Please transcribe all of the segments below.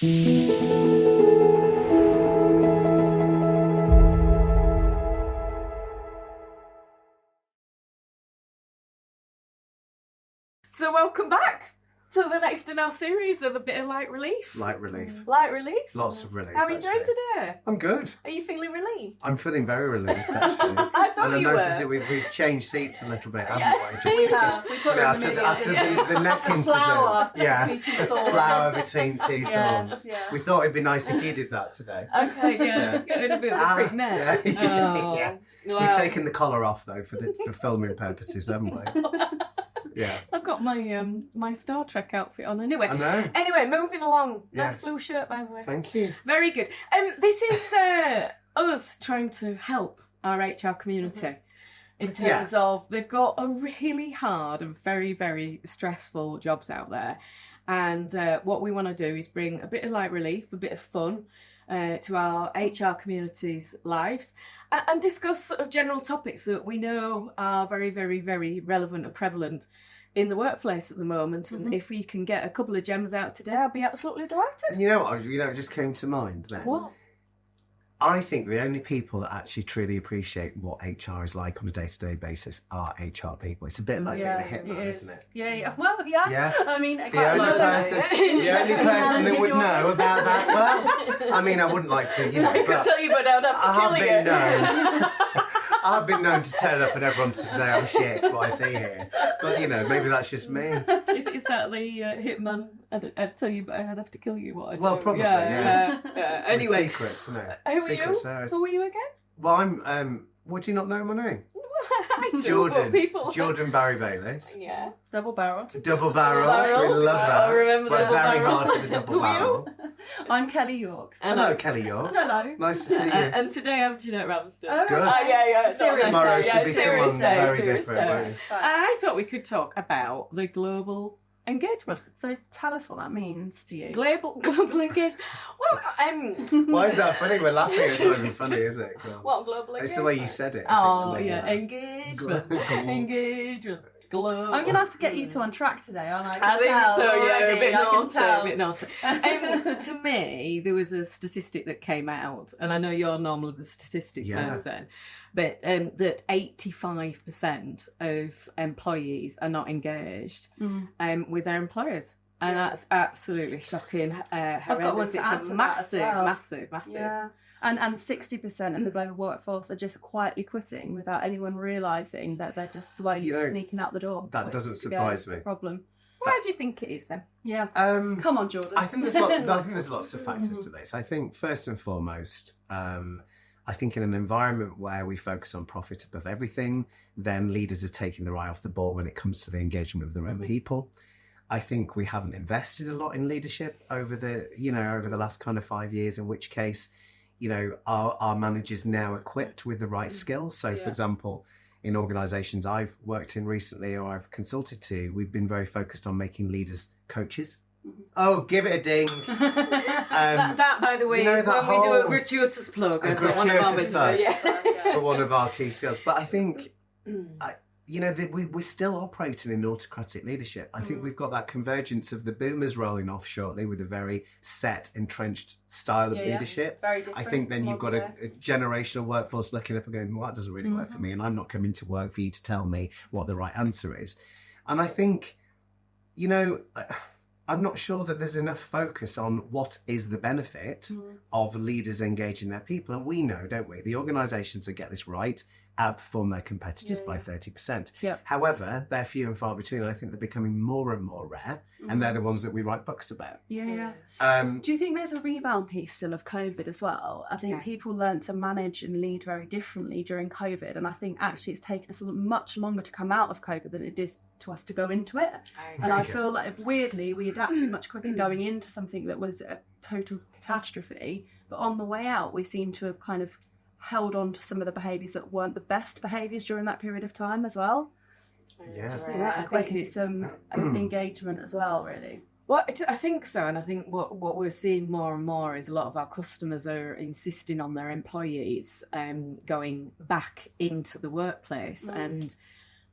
So welcome back to the next in our series of A Bit of Light Relief. Light relief. Light relief? Lots of relief. How are you doing actually. today? I'm good. Are you feeling relieved? I'm feeling very relieved, actually. I thought and I you noticed were. that we've changed seats a little bit, haven't Yeah. we? Just We have. We put her in the middle. after the neck The incident. flower Yeah, between two the thorns. flower between two Yes, thorns. yeah. We thought it'd be nice if you did that today. Okay, yeah. Yeah. Getting a bit of a quick neck. Yeah, Oh. yeah. Wow. We've taken the collar off though for filming purposes, haven't we? Yeah. I've got my my Star Trek outfit on anyway. I know. Anyway, moving along. Nice Yes. blue shirt, by the way. Thank you. Very good. This is us trying to help our HR community in terms of they've got a really hard and very, very stressful jobs out there. And what we want to do is bring a bit of light relief, a bit of fun to our HR community's lives and discuss sort of general topics that we know are very, very, very relevant and prevalent in the workplace at the moment. And if we can get a couple of gems out today, I'll be absolutely delighted. And you know what? It just came to mind then. What? I think the only people that actually truly appreciate what HR is like on a day-to-day basis are HR people. It's a bit like being a hitman, isn't it? Yeah, yeah. Well, yeah. Yeah. I mean, The only person that would know about that. Well, I mean, I wouldn't like to, you know. I could tell you, but I'd have to kill you. I've been known to turn up and everyone to say I'm shit what I see here. But, you know, maybe that's just me. Is that the hitman? I'd tell you, but I'd have to kill you. What I do. Well, probably, yeah. Anyway, Secrets, you know. who are Secret you? service. Who are you again? Well, I'm, would you not know my name? I do, but people. Jordan Barry-Bayliss. Yeah. double barreled. Double barrel. Barrel. We love that. I remember the We're double very barrel. hard for the double Who are you? barrel. I'm Kelly York. Hello, Kelly York. Hello. Nice to see you. And today I'm Jeanette Ramsden. Oh, Good. Yeah. Serious Tomorrow day, should be serious someone day, very serious different. day. won't it? I thought we could talk about the global engagement. So tell us what that means to you. Global engagement. Well, Why is that funny? We're laughing. It's not even funny, is it? Well, what global engagement? it's the way you said it. I Oh think, yeah, that made engagement. Global. Engagement. Global. I'm going to have to get you to on track today, aren't I? I think so, yeah, already, a bit I can naughty, tell. a bit naughty. To me, there was a statistic that came out, and I know you're normally the statistic person, but that 85% of employees are not engaged with their employers. And that's absolutely shocking, I've got one horrendous. to add It's to a that as well. massive. Yeah. And 60% of the global workforce are just quietly quitting without anyone realising that they're just slowly sneaking out the door. That doesn't surprise me. Problem. Why do you think it is then? Yeah. Come on, Jordan. I think there's lots of factors to this. I think first and foremost, I think in an environment where we focus on profit above everything, then leaders are taking their eye off the ball when it comes to the engagement of their own people. I think we haven't invested a lot in leadership over the last kind of 5 years, in which case, our managers now equipped with the right skills. So, for example, in organisations I've worked in recently or I've consulted to, we've been very focused on making leaders coaches. Oh, give it a ding. That, by the way, is when we do a gratuitous plug. For one of our key skills. But I think... we're still operating in autocratic leadership. I think we've got that convergence of the boomers rolling off shortly with a very set, entrenched style of leadership. Very different. I think then you've got a generational workforce looking up and going, well, that doesn't really work for me, and I'm not coming to work for you to tell me what the right answer is. And I think, I'm not sure that there's enough focus on what is the benefit of leaders engaging their people. And we know, don't we, the organisations that get this right outperform their competitors by 30%. Yeah. However, they're few and far between, and I think they're becoming more and more rare, and they're the ones that we write books about. Yeah. Do you think there's a rebound piece still of COVID as well? I think people learned to manage and lead very differently during COVID, and I think actually it's taken us much longer to come out of COVID than it is to us to go into it. I feel like, weirdly, we adapted much quicker going into something that was a total catastrophe, but on the way out we seem to have kind of held on to some of the behaviours that weren't the best behaviours during that period of time as well. I think it's engagement as well, really. Well, I think so, and I think what we're seeing more and more is a lot of our customers are insisting on their employees going back into the workplace, and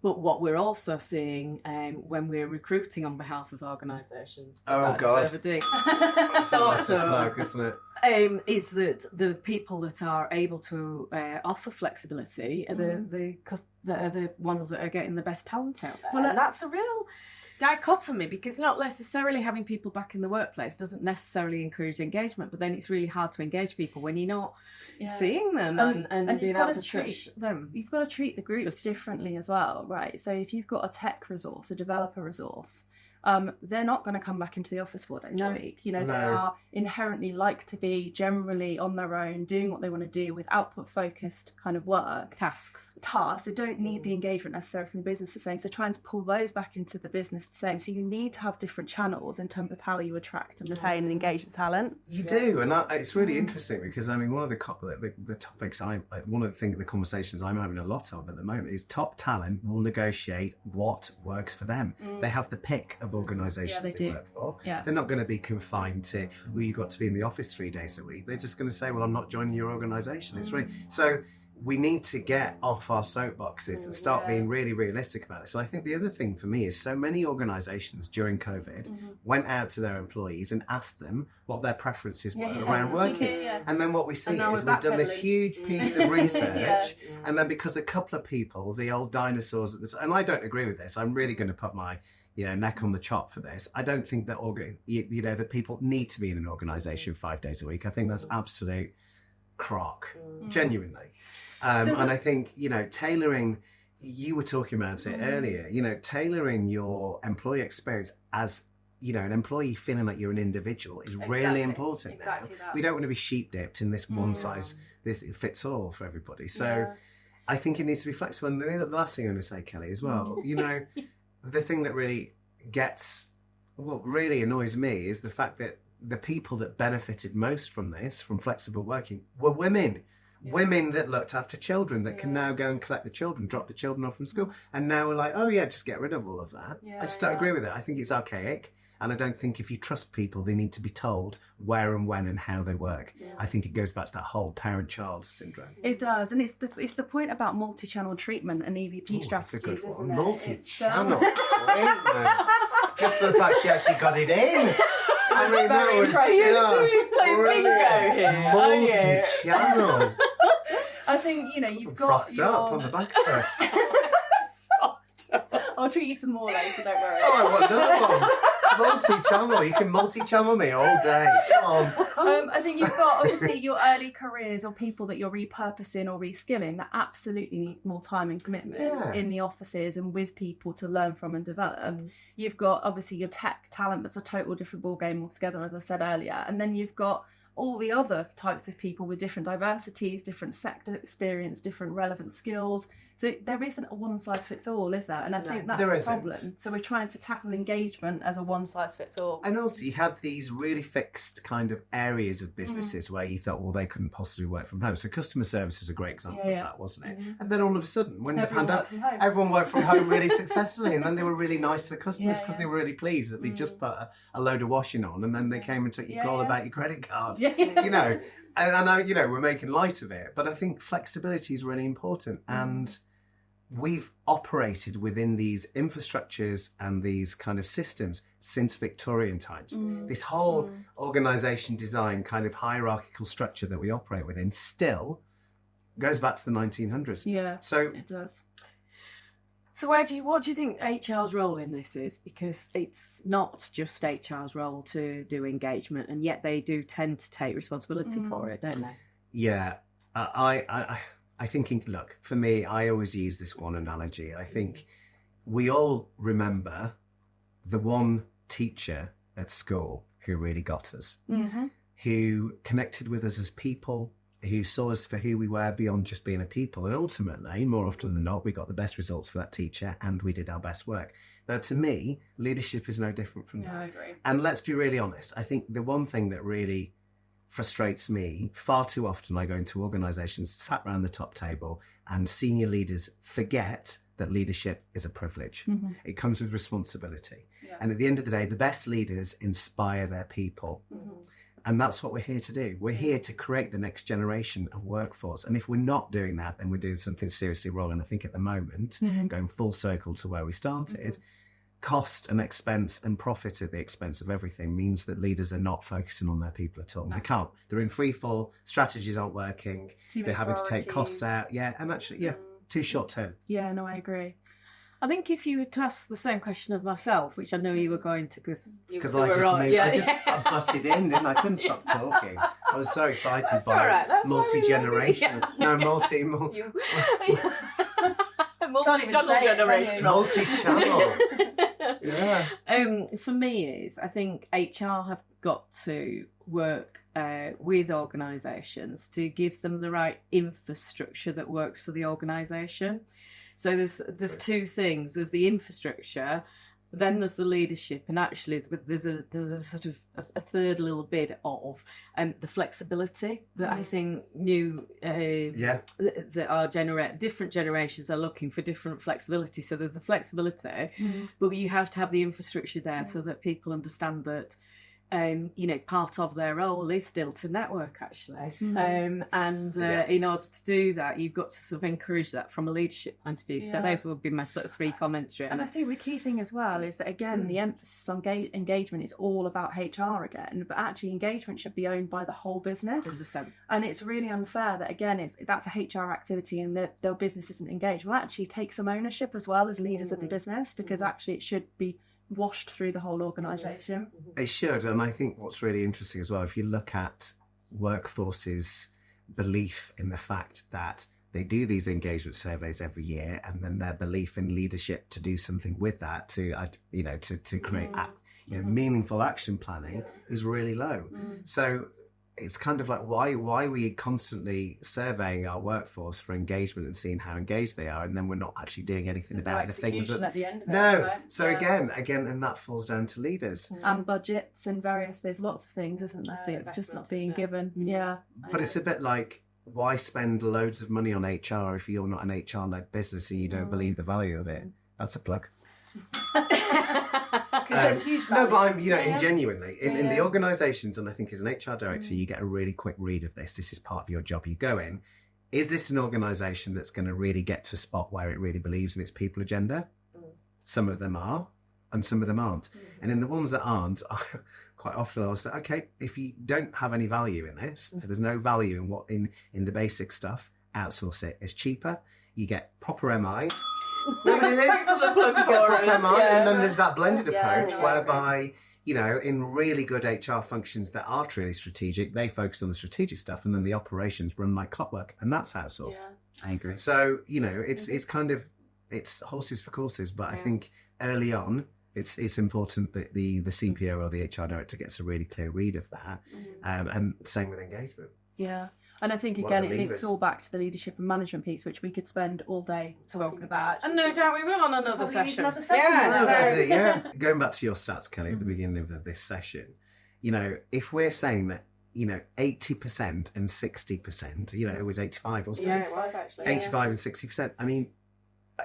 But what we're also seeing when we're recruiting on behalf of organisations, Oh God, isn't it? Is that the people that are able to offer flexibility are the ones that are getting the best talent out there. Well, and that's a real dichotomy, because not necessarily having people back in the workplace doesn't necessarily encourage engagement, but then it's really hard to engage people when you're not seeing them and being able to treat them. You've got to treat the groups differently as well, right? So if you've got a tech resource, a developer resource, they're not going to come back into the office 4 days a week. You know, they are inherently like to be generally on their own, doing what they want to do with output-focused kind of work. Tasks. They don't need the engagement necessarily from the business the same. So trying to pull those back into the business the same. So you need to have different channels in terms of how you attract and retain and engage the talent. You do, and it's really interesting because, I mean, one of the topics one of the conversations I'm having a lot of at the moment is top talent will negotiate what works for them. They have the pick of organisations they work for. They're not going to be confined to, well, you've got to be in the office 3 days a week. They're just going to say, well, I'm not joining your organisation. It's really so. We need to get off our soapboxes and start being really realistic about this. And I think the other thing for me is so many organisations during COVID went out to their employees and asked them what their preferences were around working. And then what we see is we've done this huge piece of research, and then because a couple of people, the old dinosaurs, and I don't agree with this, I'm really going to put my neck on the chop for this. I don't think that that people need to be in an organisation 5 days a week. I think that's absolute crock, genuinely. And I think, tailoring, you were talking about it earlier, tailoring your employee experience as, an employee feeling like you're an individual is really important. Exactly that. We don't want to be sheep dipped in this one size, this fits all for everybody. So I think it needs to be flexible. And the last thing I'm going to say, Kelly, as well, the thing that really really annoys me is the fact that the people that benefited most from this, from flexible working, were women. Women that looked after children that can now go and collect the children, drop the children off from school. And now we're like, oh yeah, just get rid of all of that. I just don't agree with it. I think it's archaic. And I don't think if you trust people, they need to be told where and when and how they work. I think it goes back to that whole parent-child syndrome. It does. And it's the point about multi-channel treatment and EVP strategies, isn't it? Multi-channel. Just the fact she actually got it in. I mean, that was just multi-channel. I think, you've got frothed up on the back of her. I'll treat you some more later, don't worry. Oh, I want another one. Multi-channel. You can multi-channel me all day. Come on. I think you've got, obviously, your early careers or people that you're repurposing or reskilling that absolutely need more time and commitment in the offices and with people to learn from and develop. You've got, obviously, your tech talent that's a total different ballgame altogether, as I said earlier. And then you've got all the other types of people with different diversities, different sector experience, different relevant skills. So there isn't a one-size-fits-all, is there? And I think that's the problem. So we're trying to tackle engagement as a one-size-fits-all. And also you had these really fixed kind of areas of businesses where you thought, well, they couldn't possibly work from home. So customer service was a great example of that, wasn't it? And then all of a sudden, when the pandemic, everyone worked from home really successfully. And then they were really nice to the customers because they were really pleased that they just put a load of washing on and then they came and took your call about your credit card. And I know, we're making light of it, but I think flexibility is really important. And we've operated within these infrastructures and these kind of systems since Victorian times. This whole organisation design kind of hierarchical structure that we operate within still goes back to the 1900s. Yeah, so it does. So what do you think HR's role in this is? Because it's not just HR's role to do engagement, and yet they do tend to take responsibility for it, don't they? Yeah, I think, look, for me, I always use this one analogy. I think we all remember the one teacher at school who really got us, who connected with us as people, who saw us for who we were beyond just being a people. And ultimately, more often than not, we got the best results for that teacher and we did our best work. Now, to me, leadership is no different from that. I agree. And let's be really honest. I think the one thing that really frustrates me, far too often I go into organisations, sat around the top table, and senior leaders forget that leadership is a privilege. It comes with responsibility. And at the end of the day, the best leaders inspire their people. And that's what we're here to do. We're here to create the next generation of workforce. And if we're not doing that, then we're doing something seriously wrong. And I think at the moment, going full circle to where we started, cost and expense and profit at the expense of everything means that leaders are not focusing on their people at all. They can't. They're in free fall. Strategies aren't working. They're having to take costs out. And actually, too short term. Yeah, no, I agree. I think if you were to ask the same question of myself, which I know you were going to, because I butted in, didn't I? I couldn't stop talking. I was so excited by multi-generational. No, multi-channel generation. Multi-channel. For me I think HR have got to work with organisations to give them the right infrastructure that works for the organisation. So there's two things. There's the infrastructure, then there's the leadership, and actually there's a sort of a third little bit of the flexibility that I think that our different generations are looking for, different flexibility. So there's the flexibility, but you have to have the infrastructure there so that people understand that part of their role is still to network, actually. In order to do that, you've got to sort of encourage that from a leadership point of view. So those would be my sort of three comments, really. And I think the key thing as well is that, again, the emphasis on engagement is all about HR again, but actually engagement should be owned by the whole business. 100%. And it's really unfair that, again, that's a HR activity and their business isn't engaged. Well, actually take some ownership as well as leaders of the business, because actually it should be washed through the whole organisation. It should, and I think what's really interesting as well, if you look at workforce's belief in the fact that they do these engagement surveys every year, and then their belief in leadership to do something with that, to create meaningful action planning is really low. So it's kind of like, why are we constantly surveying our workforce for engagement and seeing how engaged they are, and then we're not actually doing anything about the things that... at the end of it, right? So again, and that falls down to leaders. And budgets and there's lots of things, isn't there? So it's just not being given. But it's a bit like, why spend loads of money on HR if you're not an HR-led business and you don't believe the value of it? That's a plug. There's huge value. No, but I'm, genuinely, in the organisations, and I think as an HR director, you get a really quick read of this. This is part of your job. You go in, is this an organisation that's going to really get to a spot where it really believes in its people agenda? Some of them are, and some of them aren't. And in the ones that aren't, quite often I'll say, okay, if you don't have any value in this, if there's no value in the basic stuff, outsource it. It's cheaper. You get proper MI. No, but it is. And then there's that blended approach whereby, in really good HR functions that are truly strategic, they focus on the strategic stuff, and then the operations run like clockwork, and that's outsourced. I agree. So, it's kind of, it's horses for courses, but I think early on, it's important that the CPO or the HR director gets a really clear read of that, and same with engagement. Yeah. And I think, again, it links all back to the leadership and management piece, which we could spend all day talking about. And no doubt we will on another session. Going back to your stats, Kelly, at the beginning of this session, if we're saying that, 80% and 60%, it was 85, wasn't it? Yeah, it was actually. 85 and 60%. I mean,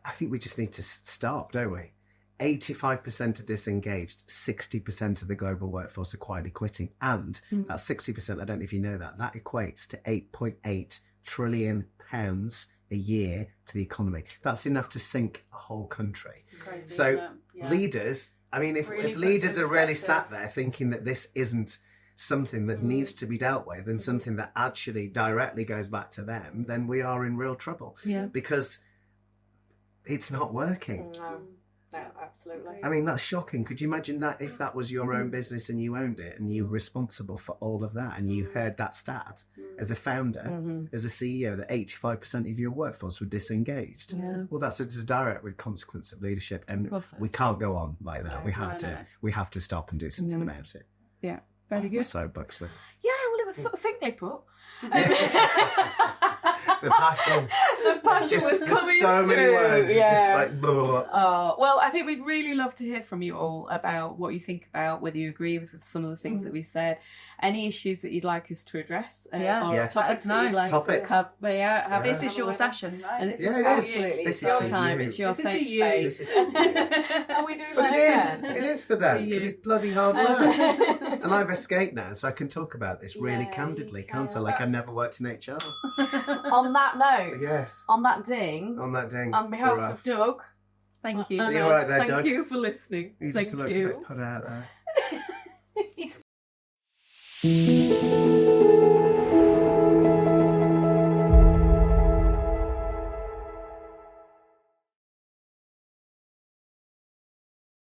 I think we just need to stop, don't we? 85% are disengaged, 60% of the global workforce are quietly quitting, and that 60%, I don't know if you know that equates to £8.8 trillion a year to the economy. That's enough to sink a whole country. It's crazy, so leaders, I mean, if leaders are really sat there thinking that this isn't something that needs to be dealt with and something that actually directly goes back to them, then we are in real trouble. Because it's not working. No, absolutely. I mean, that's shocking. Could you imagine that if that was your own business and you owned it and you were responsible for all of that and you heard that stat as a founder, as a CEO, that 85% of your workforce were disengaged? Well, that's a direct consequence of leadership, and we can't go on like that. We have to stop and do something about it. Yeah, very good. So, Buxley. Yeah, well, it was sort of simply put. The passion was coming so many through. words. Just like blah, blah, blah. Well, I think we'd really love to hear from you all about what you think about, whether you agree with some of the things that we said, any issues that you'd like us to address, or Yes. topics that you'd like Topics. to have. This is your session, right? And it's Yeah, it is. absolutely This it's your is for time. you. It's your This is safe for you. space. This is for you. And we do But like it is. that. It is for them because it's bloody hard work. And I've escaped now, so I can talk about this really Yay. candidly, can't I? Like I never worked in HR. On that note, Yes. on that ding, On that ding. on behalf of Doug, Thank you. and You're right there, thank Doug. you for listening. You Thank just look a you. bit put out there.